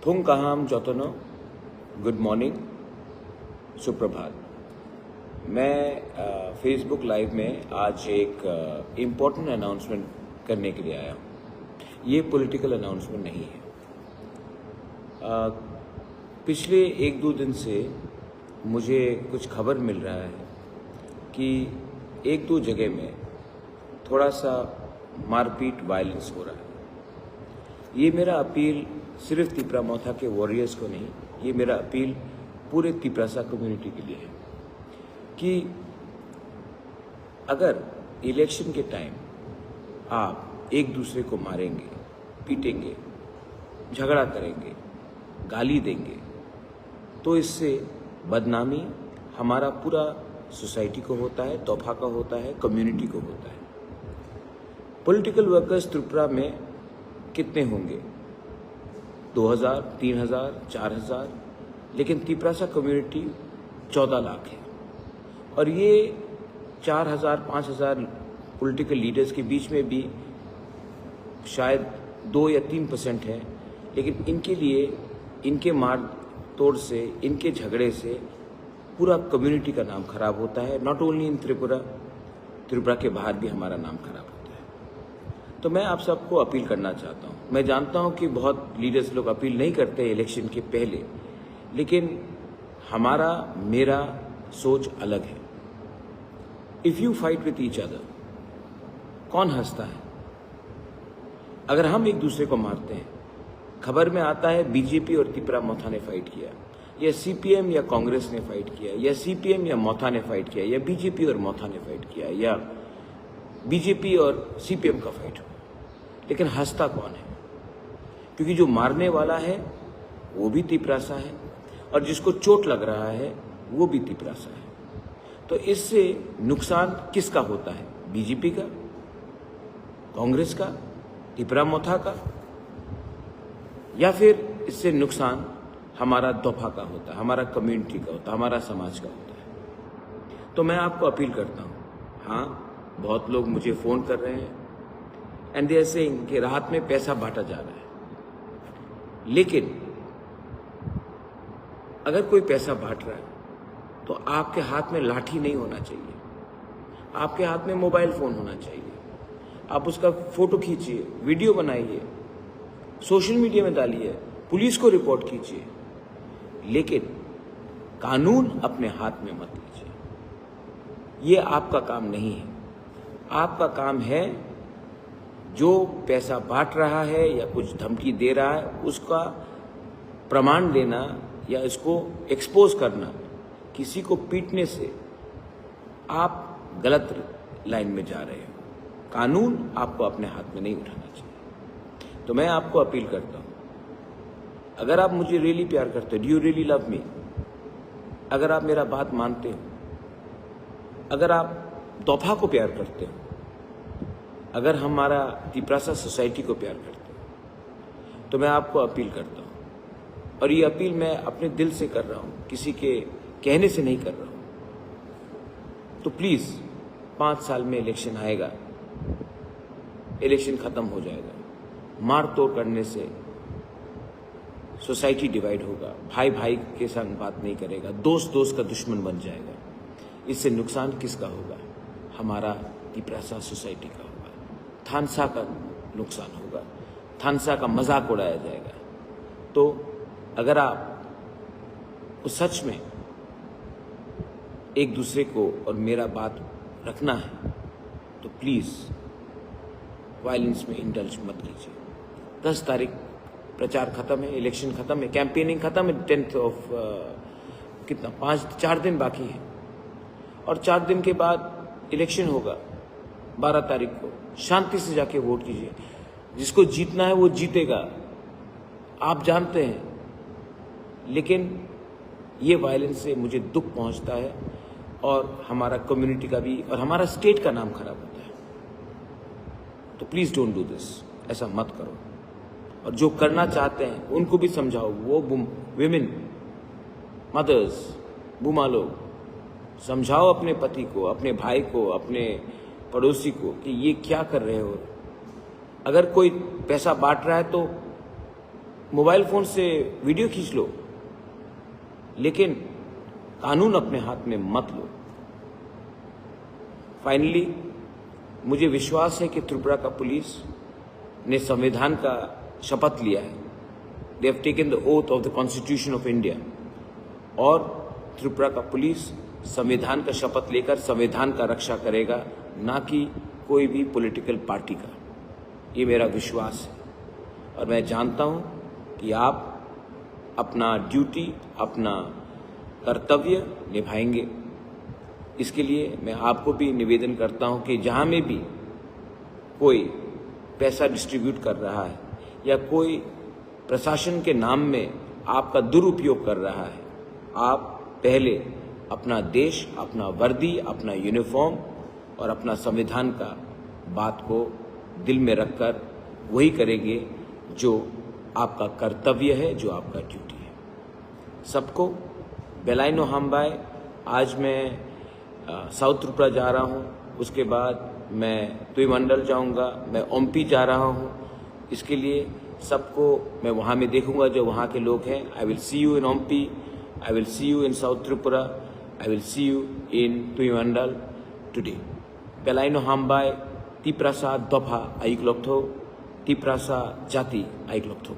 थुंग कहाम जोतनो, good morning, सुप्रभात। मैं Facebook live में आज एक इम्पोर्टेंट अनाउंसमेंट करने के लिए आया हूँ। ये पॉलिटिकल अनाउंसमेंट नहीं है। पिछले 1-2 दिन से मुझे कुछ खबर मिल रहा है कि 1-2 जगह में थोड़ा सा मारपीट, वायलेंस हो रहा है। ये मेरा अपील सिर्फ तिपरा-मोथा के वॉरियर्स को नहीं, ये मेरा अपील पूरे तिपरासा कम्युनिटी के लिए है कि अगर इलेक्शन के टाइम आप एक दूसरे को मारेंगे, पीटेंगे, झगड़ा करेंगे, गाली देंगे, तो इससे बदनामी हमारा पूरा सोसाइटी को होता है, तोहफा का होता है, कम्युनिटी को होता है। पॉलिटिकल वर्कर्स त्रिपुरा में कितने होंगे? 2000, 3000, 4000, लेकिन तिपरासा कम्युनिटी 14 लाख है। और ये 4000, 5000 पॉलिटिकल लीडर्स के बीच में भी शायद 2 या 3% है, लेकिन इनके लिए, इनके मार तोड़ से, इनके झगड़े से पूरा कम्युनिटी का नाम खराब होता है। नॉट ओनली इन त्रिपुरा के बाहर भी हमारा नाम खराब होता है। तो मैं आप सबको अपील करना चाहता हूँ। मैं जानता हूँ कि बहुत लीडर्स लोग अपील नहीं करते इलेक्शन के पहले, लेकिन मेरा सोच अलग है। If you fight with each other, कौन हंसता है? अगर हम एक दूसरे को मारते हैं, खबर में आता है बीजेपी और तिपरा-मोथा ने फाइट किया, या सीपीएम या कांग्रेस ने फाइट किया, या सीपीएम या मोथा ने फाइट किया, या बीजेपी और मोथा ने फाइट किया, या बीजेपी और सीपीएम का फाइट हुआ, लेकिन हंसता कौन है? क्योंकि जो मारने वाला है वो भी तिपरासा है और जिसको चोट लग रहा है वो भी तिपरासा है। तो इससे नुकसान किसका होता है? बीजेपी का, कांग्रेस का, तिपरा-मोथा का, या फिर इससे नुकसान हमारा तोहफा का होता है, हमारा कम्युनिटी का होता है, हमारा समाज का होता है। तो मैं आपको अपील करता हूँ, हाँ, बहुत लोग मुझे फ़ोन कर रहे हैं एंड दे आर सेइंग कि राहत में पैसा बांटा जा रहा है, लेकिन अगर कोई पैसा बांट रहा है तो आपके हाथ में लाठी नहीं होना चाहिए, आपके हाथ में मोबाइल फ़ोन होना चाहिए। आप उसका फ़ोटो खींचिए, वीडियो बनाइए, सोशल मीडिया में डालिए, पुलिस को रिपोर्ट कीजिए, लेकिन कानून अपने हाथ में मत लीजिए। ये आपका काम नहीं है। आपका काम है जो पैसा बांट रहा है या कुछ धमकी दे रहा है उसका प्रमाण देना या इसको एक्सपोज करना। किसी को पीटने से आप गलत लाइन में जा रहे हो। कानून आपको अपने हाथ में नहीं उठाना चाहिए। तो मैं आपको अपील करता हूँ, अगर आप मुझे रियली प्यार करते हो, do you really love me, अगर आप मेरा बात मानते हो, अगर आप तोहफा को प्यार करते हो, अगर हमारा तिपरासा सोसाइटी को प्यार करते हो, तो मैं आपको अपील करता हूँ, और ये अपील मैं अपने दिल से कर रहा हूँ, किसी के कहने से नहीं कर रहा हूँ। तो प्लीज़ 5 साल में इलेक्शन आएगा, इलेक्शन खत्म हो जाएगा। मार तोड़ करने से सोसाइटी डिवाइड होगा, भाई भाई के संग बात नहीं करेगा, दोस्त दोस्त का दुश्मन बन जाएगा। इससे नुकसान किसका होगा? हमारा तिपरासा सोसाइटी का होगा। थानसा का नुकसान होगा, थानसा का मजाक उड़ाया जाएगा। तो अगर आप उस सच में एक दूसरे को और मेरा बात रखना है तो प्लीज़ वायलेंस में इंडल्ज मत कीजिए। 10 तारीख प्रचार खत्म है, इलेक्शन खत्म है, कैंपेनिंग खत्म है। 10th ऑफ कितना 4 दिन बाकी है, और 4 दिन के बाद इलेक्शन होगा 12 तारीख को। शांति से जाके वोट कीजिए। जिसको जीतना है वो जीतेगा, आप जानते हैं, लेकिन ये वायलेंस से मुझे दुख पहुंचता है और हमारा कम्युनिटी का भी और हमारा स्टेट का नाम खराब होता है। तो प्लीज़ डोंट डू दिस, ऐसा मत करो। और जो करना चाहते हैं उनको भी समझाओ। वो विमेन, मदर्स, बुमा लोग, समझाओ अपने पति को, अपने भाई को, अपने पड़ोसी को कि ये क्या कर रहे हो। अगर कोई पैसा बांट रहा है तो मोबाइल फोन से वीडियो खींच लो, लेकिन कानून अपने हाथ में मत लो। फाइनली मुझे विश्वास है कि त्रिपुरा का पुलिस ने संविधान का शपथ लिया है। They have taken the oath of the constitution of India, और त्रिपुरा का पुलिस संविधान का शपथ लेकर संविधान का रक्षा करेगा, ना कि कोई भी पॉलिटिकल पार्टी का। ये मेरा विश्वास है, और मैं जानता हूं कि आप अपना ड्यूटी, अपना कर्तव्य निभाएंगे। इसके लिए मैं आपको भी निवेदन करता हूं कि जहां में भी कोई पैसा डिस्ट्रीब्यूट कर रहा है या कोई प्रशासन के नाम में आपका दुरुपयोग कर रहा है, आप पहले अपना देश, अपना वर्दी, अपना यूनिफॉर्म और अपना संविधान का बात को दिल में रखकर वही करेंगे जो आपका कर्तव्य है, जो आपका ड्यूटी है। सबको बेलाइनो हाम्बाय। आज मैं साउथ त्रिपुरा जा रहा हूँ, उसके बाद मैं तुईमंडल जाऊँगा, मैं ओम्पी जा रहा हूँ। इसके लिए सबको मैं वहाँ में देखूंगा जो वहाँ के लोग हैं। I will see you in Ampi, I will see you in South Tripura, I will see you in Tuimandal today. बेलाइनो हाम्बाय, तिप्रासा दफा आइक्लोक्थो, तिप्रासा जाति आइक्लोक्थो।